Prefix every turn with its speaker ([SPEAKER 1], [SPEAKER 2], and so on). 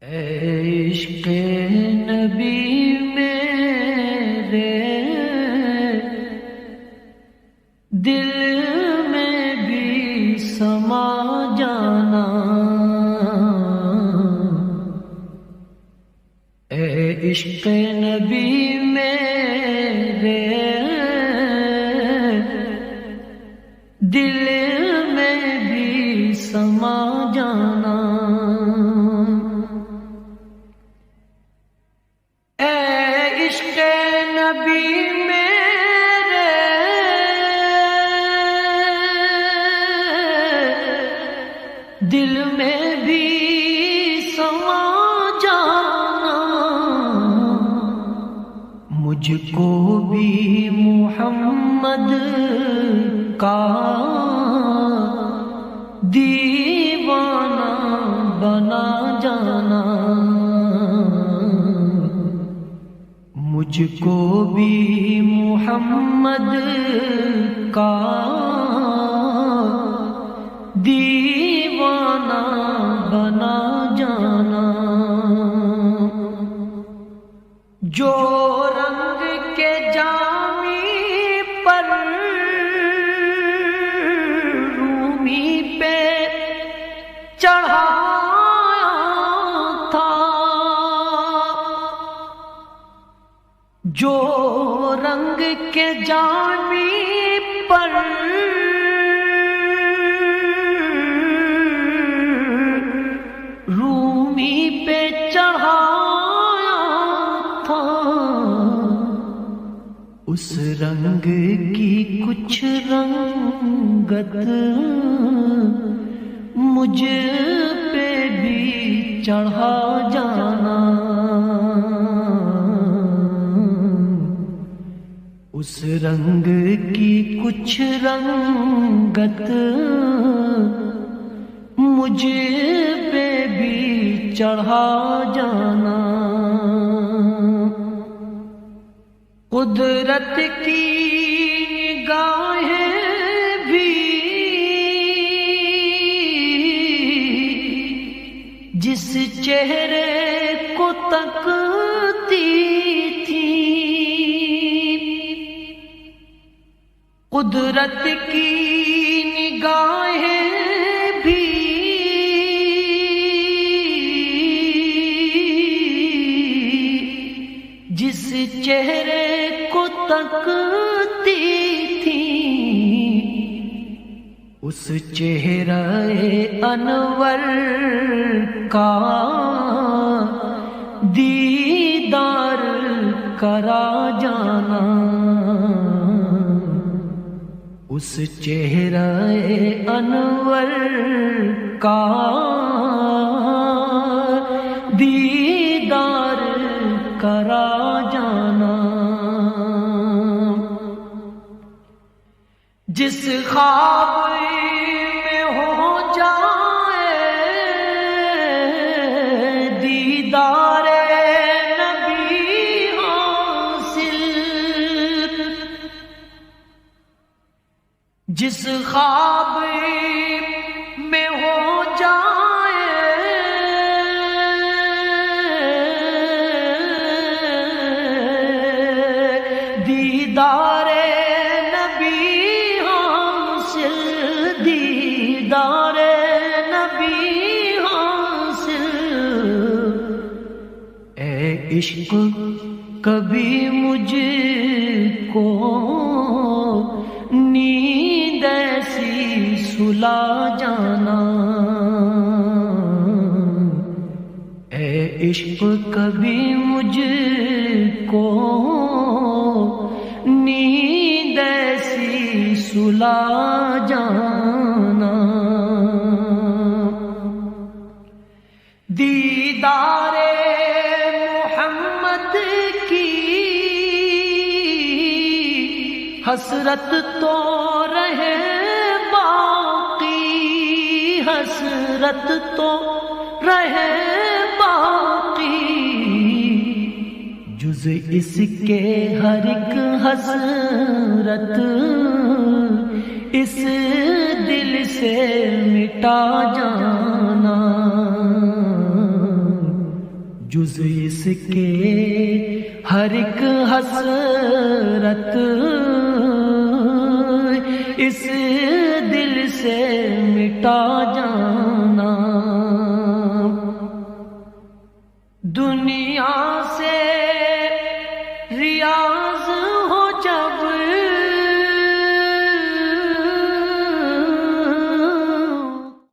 [SPEAKER 1] عشق نبی میرے دل میں بھی سما جانا، اے عشق نبی میرے دل میں بھی سما جانا، نبی میرے دل میں بھی سما جانا، مجھ کو بھی محمد کا دیوانہ بنا جانا، مجھ کو بھی محمد کا دیوانہ بنا جانا، جو رنگ کے جامی پر رومی پہ چڑھا جو رنگ کے جامی پر رومی پہ چڑھایا تھا، اس رنگ کی کچھ رنگت مجھ پہ بھی چڑھا جانا، اس رنگ کی کچھ رنگت مجھ پہ بھی چڑھا جانا، قدرت کی نگاہیں بھی جس چہرے کو تکتی قدرت کی نگاہیں بھی جس چہرے کو تکتی تھیں، اس چہرہ انور کا دیدار کرا جانا، اس چہرہ انور کا دیدار کرا جانا، جس خواب میں ہو جائے دیدار نبی حاصل، جس خواب میں ہو جائے دیدار نبی حاصل، دیدار نبی حاصل، اے عشق کبھی مجھ کو نیند ایسی سلا جانا، اے عشق کبھی مجھ کو نیند ایسی سلا جانا، دیدار محمد کی حسرت تو رہے باقی، حسرت تو رہے باقی، جز اس کے ہر ایک حسرت اس دل سے مٹا جانا، جز اس کے ہر ایک حسرت اس دل سے مٹا جانا، دنیا سے ریاض